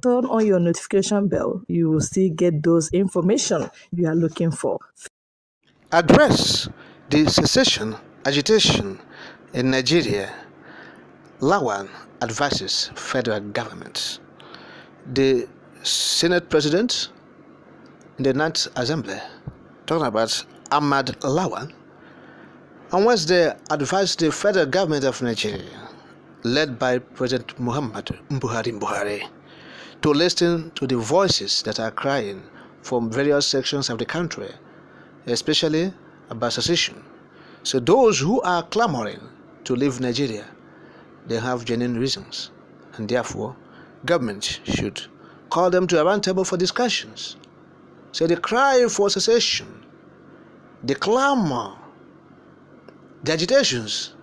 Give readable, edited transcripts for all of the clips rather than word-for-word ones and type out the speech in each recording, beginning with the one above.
turn on your notification bell, you will still get those information you are looking for. Address the secession agitation in Nigeria. Lawan advises federal government. The Senate President in the Ninth Assembly, talking about Ahmad Lawan, on Wednesday advised the federal government of Nigeria, led by President Muhammad Buhari, to listen to the voices that are crying from various sections of the country, especially about secession. So those who are clamoring to leave Nigeria, they have genuine reasons, and therefore government should call them to a round table for discussions. So the cry for secession, the clamor, the agitations,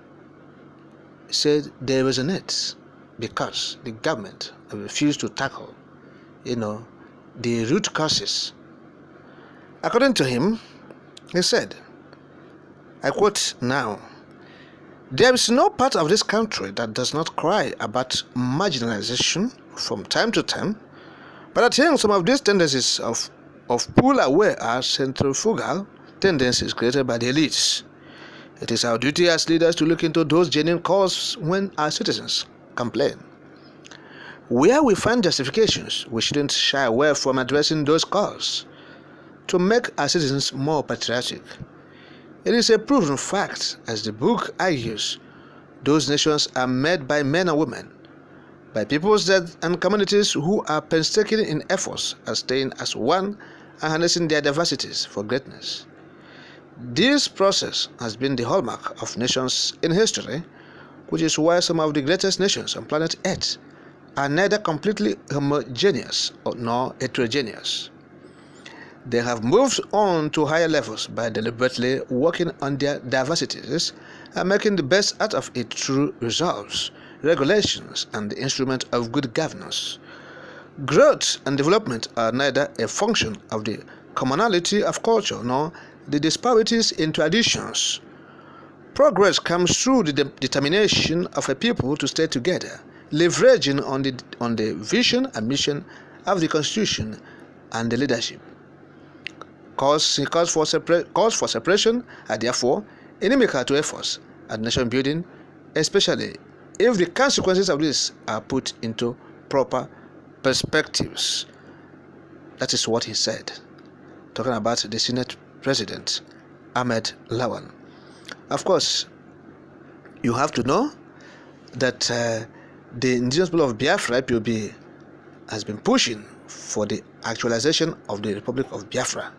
said they resonate because the government refused to tackle, the root causes. According to him, he said, I quote now, "There is no part of this country that does not cry about marginalization from time to time, but I think some of these tendencies of pull away are centrifugal tendencies created by the elites. It is our duty as leaders to look into those genuine causes when our citizens complain. Where we find justifications, we shouldn't shy away from addressing those causes to make our citizens more patriotic. It is a proven fact, as the book argues, those nations are made by men and women, by peoples and communities who are painstaking in efforts at staying as one and harnessing their diversities for greatness. This process has been the hallmark of nations in history, which is why some of the greatest nations on planet Earth are neither completely homogeneous nor heterogeneous. They have moved on to higher levels by deliberately working on their diversities and making the best out of it through resolves, regulations, and the instrument of good governance. Growth and development are neither a function of the commonality of culture nor the disparities in traditions. Progress comes through the determination of a people to stay together, leveraging on the vision and mission of the Constitution and the leadership. Calls for separation are therefore inimical to efforts at nation building, especially if the consequences of this are put into proper perspectives. That is what he said, talking about the Senate President, Ahmed Lawan. Of course, you have to know that the indigenous people of Biafra, IPOB, has been pushing for the actualization of the Republic of Biafra.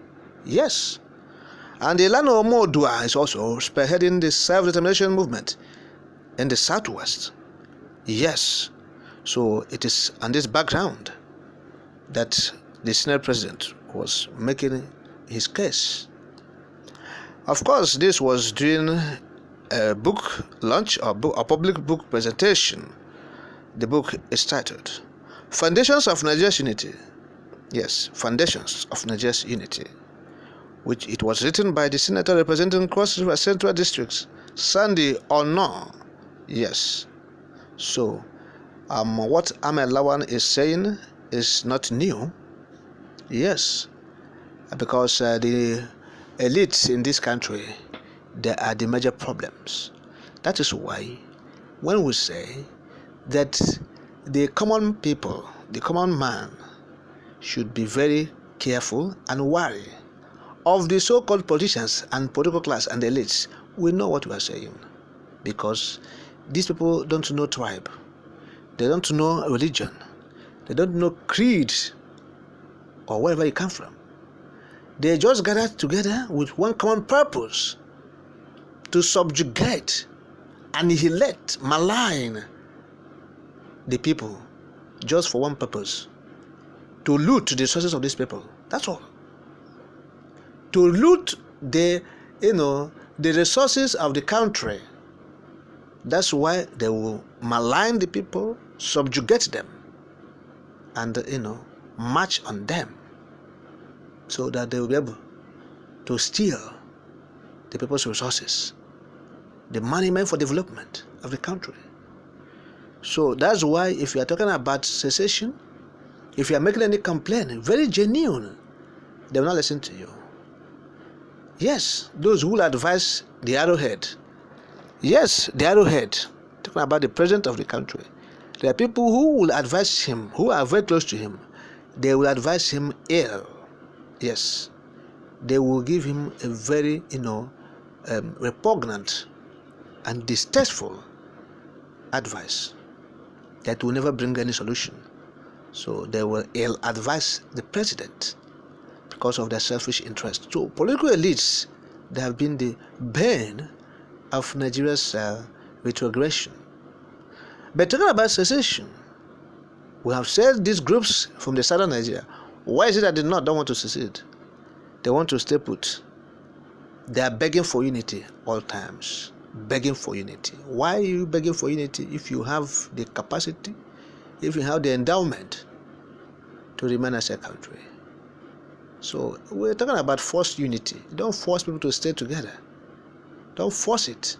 Yes. And the Lano Modua is also spearheading the self-determination movement in the southwest. Yes. So it is on this background that the Senate President was making his case. Of course, this was during a book launch or a public book presentation. The book is titled Foundations of Nigeria's Unity. Yes, Foundations of Nigeria's Unity, which it was written by the senator representing Cross River Central Districts, Sandy Ono. Yes. So, what Ahmed Lawan is saying is not new. Yes. Because the elites in this country, they are the major problems. That is why when we say that the common people, the common man, should be very careful and wary of the so-called politicians and political class and the elites, we know what we are saying. Because these people don't know tribe, they don't know religion, they don't know creed or wherever you come from. They just gathered together with one common purpose: to subjugate, annihilate, malign the people, just for one purpose: to loot the resources of these people. That's all. To loot the resources of the country. That's why they will malign the people, subjugate them, and march on them, so that they will be able to steal the people's resources, the money meant for development of the country. So that's why if you are talking about secession, If you are making any complaint, very genuine, they will not listen to you. Yes, those who will advise the arrowhead. Yes, the arrowhead. Talking about the president of the country. There are people who will advise him, who are very close to him. They will advise him ill. Yes. They will give him a very, repugnant and distasteful advice that will never bring any solution. So they will ill advise the president because of their selfish interest. So political elites, they have been the bane of Nigeria's retrogression. But talking about secession, we have said these groups from the southern Nigeria, why is it that they don't want to secede? They want to stay put. They are begging for unity all times. Begging for unity. Why are you begging for unity if you have the capacity, if you have the endowment to remain as a country? So we're talking about forced unity. Don't force people to stay together. Don't force it.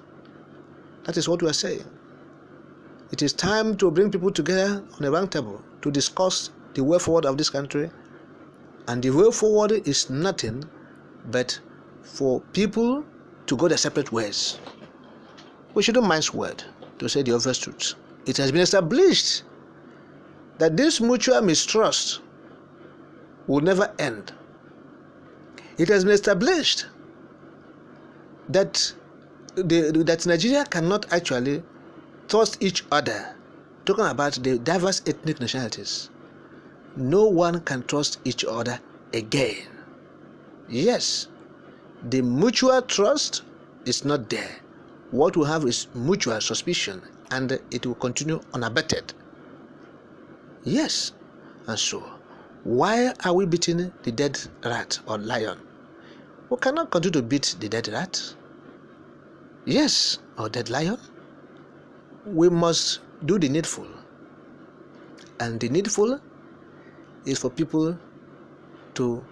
That is what we are saying. It is time to bring people together on a round table to discuss the way forward of this country. And the way forward is nothing but for people to go their separate ways. We shouldn't mince word to say the obvious truth. It has been established that this mutual mistrust will never end. It has been established that that Nigeria cannot actually trust each other. Talking about the diverse ethnic nationalities, no one can trust each other again. Yes, the mutual trust is not there. What we have is mutual suspicion, and it will continue unabated. Yes, and so why are we beating the dead rat or lion? We cannot continue to beat the dead rat. Yes, or dead lion. We must do the needful. And the needful is for people to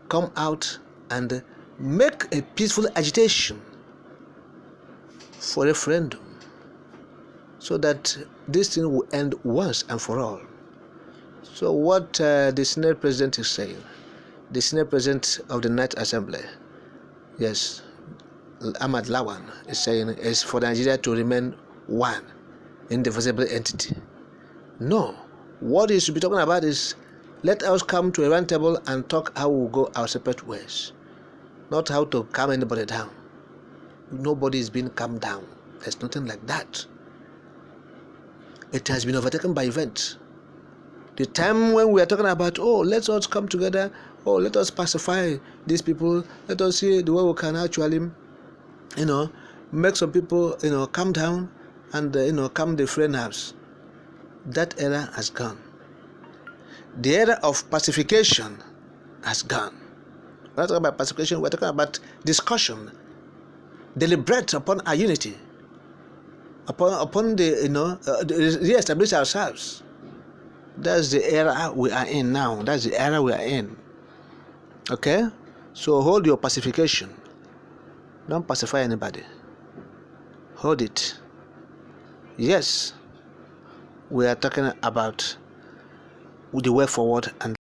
come out and make a peaceful agitation for referendum so that this thing will end once and for all. So what the Senate President is saying, the Senate President of the Ninth Assembly, yes, Ahmad Lawan, is saying is for Nigeria to remain one indivisible entity. No, what he should be talking about is let us come to a round table and talk how we'll go our separate ways, not how to calm anybody down. Nobody is being calmed down. There's nothing like that. It has been overtaken by events. The time when we are talking about, let us come together, let us pacify these people, let us see the way we can actually, make some people, calm down and, calm the frayed nerves. That era has gone. The era of pacification has gone. We're not talking about pacification, we're talking about discussion, deliberate upon our unity, upon the re-establish ourselves. That's the era we are in now. That's the era we are in. Okay? So hold your pacification. Don't pacify anybody. Hold it. Yes, we are talking about the way forward and